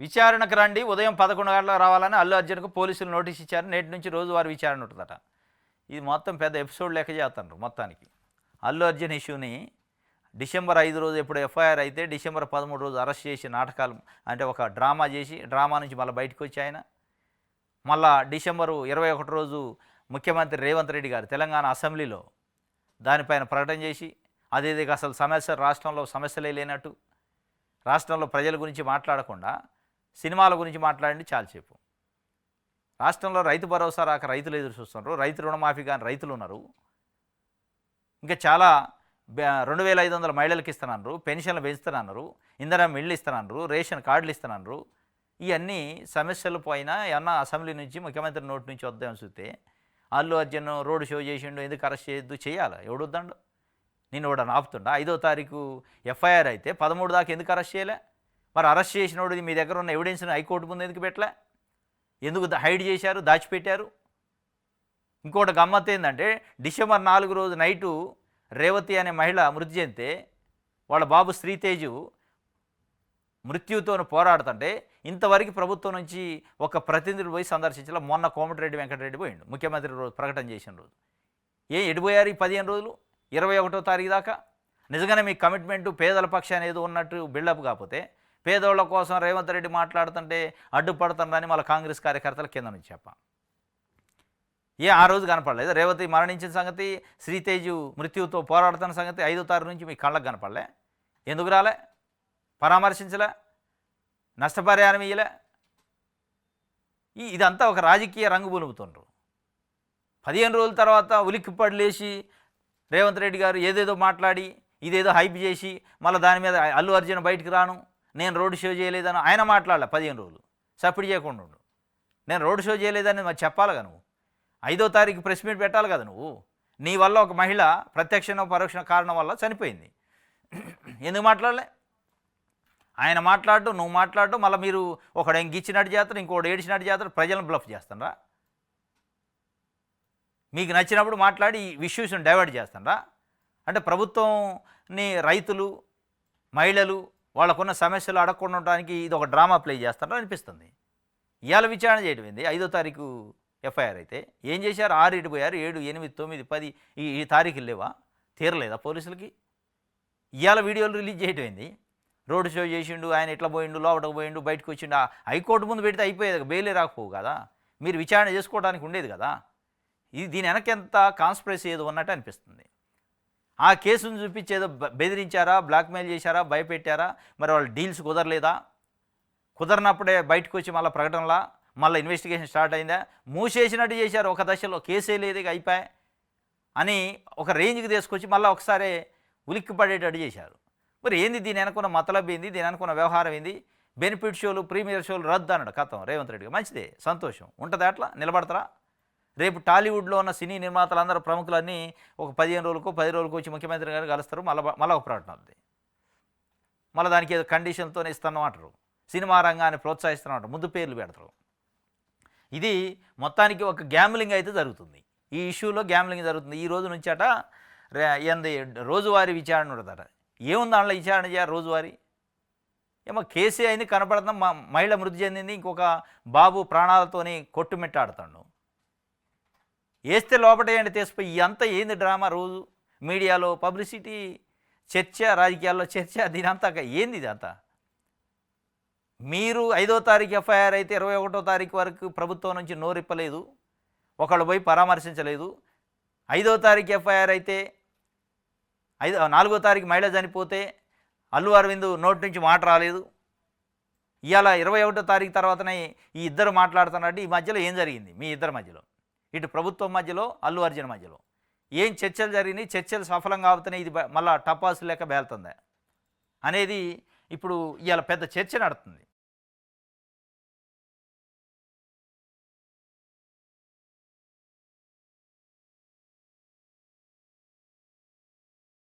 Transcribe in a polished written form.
విచారణకు రండి ఉదయం 11 గంటలకు రావాలని అల్లు అర్జున్కు పోలీసులు నోటీస్ ఇచ్చారు. నేటి నుంచి రోజువారీ విచారణ ఉంటుందట. ఇది మొత్తం పెద్ద ఎపిసోడ్ లెక్క చేస్తున్నారు మొత్తానికి. అల్లు అర్జున్ ఇష్యూని డిసెంబర్ 5 రోజు ఎప్పుడు ఎఫ్ఐఆర్ అయితే డిసెంబర్ 13 రోజు అరెస్ట్ చేసి నాటకాలు అంటే ఒక డ్రామా చేసి డ్రామా నుంచి మళ్ళీ బయటకు వచ్చి ఆయన మళ్ళా డిసెంబరు 21 రోజు ముఖ్యమంత్రి రేవంత్ రెడ్డి గారు తెలంగాణ అసెంబ్లీలో దానిపైన ప్రకటన చేసి అదేది అసలు రాష్ట్రంలో సమస్యలే లేనట్టు రాష్ట్రంలో ప్రజల గురించి మాట్లాడకుండా సినిమాల గురించి మాట్లాడండి చాలాసేపు. రాష్ట్రంలో రైతు భరోసా రాక రైతులు ఎదురు చూస్తున్నారు. రైతు రుణమాఫీ కానీ రైతులు ఉన్నారు. ఇంకా చాలా 2500 మహిళలకు ఇస్తున్నారు, పెన్షన్లు పెంచుతున్నారు, ఇంధనం ఇళ్ళు ఇస్తున్నారు, రేషన్ కార్డులు ఇస్తున్నారు. ఇవన్నీ సమస్యలు పోయినా ఏమన్నా అసెంబ్లీ నుంచి ముఖ్యమంత్రి నోటి నుంచి వద్దామని చూస్తే అల్లు అర్జున్ రోడ్డు షో చేసిండు, ఎందుకు అరెస్ట్ చేయొద్దు, చేయాలి, ఎవడొద్దండు, నేను కూడా ఆపుతుండా. 5వ తారీఖు ఎఫ్ఐఆర్ అయితే 13 దాకా ఎందుకు అరెస్ట్ చేయలే? మరి అరెస్ట్ చేసినోడిది మీ దగ్గర ఉన్న ఎవిడెన్స్ని హైకోర్టు ముందు ఎందుకు పెట్టలే? ఎందుకు హైడ్ చేశారు, దాచిపెట్టారు? ఇంకోటి గమ్మత్ ఏంటంటే డిసెంబర్ 4 రోజు నైటు రేవతి అనే మహిళ మృతి చెందితే వాళ్ళ బాబు శ్రీతేజు మృత్యుతో పోరాడుతుంటే ఇంతవరకు ప్రభుత్వం నుంచి ఒక ప్రతినిధులు పోయి సందర్శించాల. మొన్న కోమటిరెడ్డి వెంకటరెడ్డి పోయిండు ముఖ్యమంత్రి రోజు ప్రకటన చేసిన రోజు. ఎడిపోయారు ఈ 15 రోజులు 21వ తారీఖు దాకా? నిజంగానే మీ కమిట్మెంటు పేదల పక్షాన్ని ఏదో ఉన్నట్టు బిల్డప్ కాకపోతే పేదోళ్ళ కోసం రేవంత్ రెడ్డి మాట్లాడుతుంటే అడ్డుపడుతుందని మళ్ళీ కాంగ్రెస్ కార్యకర్తల కింద నుంచి చెప్పాం. ఆ రోజు కనపడలేదు. రేవతి మరణించిన సంగతి, శ్రీతేజు మృత్యుతో పోరాడుతున్న సంగతి 5వ తారీఖు నుంచి మీ కళ్ళకు కనపడలే. ఎందుకు రాలే? పరామర్శించలే, నష్టపరిహారం ఇయ్యలే. ఇదంతా ఒక రాజకీయ రంగు పులుపుతుండ్రు. 15 రోజుల తర్వాత ఉలిక్కిపడలేసి రేవంత్ రెడ్డి గారు ఏదేదో మాట్లాడి ఇదేదో హైప్ చేసి మళ్ళీ దాని మీద అల్లు అర్జున్ బయటికి రాను, నేను రోడ్డు షో చేయలేదని ఆయన మాట్లాడలే. 15 రోజులు సపోర్ట్ చేయకుండా ఉండు. నేను రోడ్డు షో చేయలేదని మరి చెప్పాలిగా నువ్వు. 5వ తారీఖు ప్రెస్ మీట్ పెట్టాలి కదా నువ్వు. నీ వల్ల ఒక మహిళ ప్రత్యక్ష పరోక్ష కారణం వల్ల చనిపోయింది. ఎందుకు మాట్లాడలే? ఆయన మాట్లాడు, నువ్వు మాట్లాడు, మళ్ళీ మీరు ఒకడు ఎంగిచ్చినట్టు చేస్తారు, ఇంకోటి ఏడిచినట్టు చేస్తారు, ప్రజలను బ్లఫ్ చేస్తారా? మీకు నచ్చినప్పుడు మాట్లాడి ఇష్యూస్ని డైవర్ట్ చేస్తారా? అంటే ప్రభుత్వంని రైతులు మహిళలు వాళ్ళకున్న సమస్యలు అడగకుండా ఉండడానికి ఇది ఒక డ్రామా ప్లే చేస్తారా అనిపిస్తుంది. ఇవాళ విచారణ చేయడం ఏంది? 5వ తారీఖు ఎఫ్ఐఆర్ అయితే ఏం చేశారు? 6 ఇటుపోయారు, 7, 8, 9, 10 ఈ తారీఖులు లేవా? తీరలేదా పోలీసులకి? ఇవాళ వీడియోలు రిలీజ్ చేయడం ఏంది? రోడ్డు షో చేసిండు, ఆయన ఎట్లా పోయిండు, లోపలికి పోయిండు, బయటకు వచ్చిండు, హైకోర్టు ముందు పెడితే అయిపోయేది, బెయిలే రాకపోవు కదా, మీరు విచారణ చేసుకోవడానికి ఉండేది కదా. దీని వెనకెంత కాన్స్పిరసీ ఏదో ఉన్నట్టు అనిపిస్తుంది. ఆ కేసును చూపించేదో బెదిరించారా, బ్లాక్మెయిల్ చేశారా, భయపెట్టారా? మరి వాళ్ళ డీల్స్ కుదరలేదా? కుదరనప్పుడే బయటకు వచ్చి మళ్ళీ ప్రకటనలా మళ్ళీ ఇన్వెస్టిగేషన్ స్టార్ట్ అయిందా? మూసేసినట్టు చేశారు. ఒక దశలో కేసే లేదు అయిపోయా అని ఒక రేంజ్కి తీసుకొచ్చి మళ్ళీ ఒకసారి ఉలిక్కి పడేటట్టు చేశారు. మరి ఏంది దీని అనుకున్న మతలబ్ ఏంది? దీని అనుకున్న వ్యవహారం ఏంది? బెనిఫిట్ షోలు, ప్రీమియర్ షోలు రద్దు అన్నాడు కథం రేవంత్ రెడ్డిగా. మంచిదే, సంతోషం. ఉంటుంది అట్లా నిలబడతారా? రేపు టాలీవుడ్లో ఉన్న సినీ నిర్మాతలందరూ ప్రముఖులన్నీ ఒక 15 రోజులకో 10 రోజులకో వచ్చి ముఖ్యమంత్రి గారు కలుస్తారు. మళ్ళీ ఒక ప్రకటన అవుతుంది. మళ్ళీ దానికి ఏదో కండిషన్తోనే ఇస్తున్నాం అంటారు. సినిమా రంగాన్ని ప్రోత్సహిస్తున్నాం, ముందు పేర్లు పెడతారు. ఇది మొత్తానికి ఒక గ్యాంబ్లింగ్ అయితే జరుగుతుంది. ఈ ఇష్యూలో గ్యాంబ్లింగ్ జరుగుతుంది. ఈ రోజు నుంచి అట ఏంది రోజువారీ విచారణ ఉంటుందట. ఏముంది అందులో విచారణ చేయాలి రోజువారీ? ఏమో కేసే అయింది కనపడుతున్నాం, మహిళ మృతి చెందింది, ఇంకొక బాబు ప్రాణాలతోని కొట్టుమిట్టాడుతాడు. వేస్తే లోపటేయండి తీసిపోయి అంతా ఏంది డ్రామా? రోజు మీడియాలో పబ్లిసిటీ, చర్చ, రాజకీయాల్లో చర్చ, దీనంతా ఏంది ఇదంతా? మీరు 5వ తారీఖు ఎఫ్ఐఆర్ అయితే 21వ తారీఖు వరకు ప్రభుత్వం నుంచి నోరిప్పలేదు, ఒకళ్ళు పోయి పరామర్శించలేదు. 5వ తారీఖు ఎఫ్ఐఆర్ అయితే 4వ తారీఖు మహిళ చనిపోతే అల్లు అరవింద్ నోటి నుంచి మాట రాలేదు. ఇవాళ 21వ తారీఖు తర్వాతనే ఈ ఇద్దరు మాట్లాడుతున్నట్టు. ఈ మధ్యలో ఏం జరిగింది? మీ ఇద్దరి మధ్యలో, ఇటు ప్రభుత్వం మధ్యలో, అల్లు అర్జున్ మధ్యలో ఏం చర్చలు జరిగినాయి? చర్చలు సఫలంగా అవుతున్నాయి, ఇది మళ్ళీ టపాసు లెక్క బేలుతుందా అనేది ఇప్పుడు ఇవాళ పెద్ద చర్చ నడుతుంది.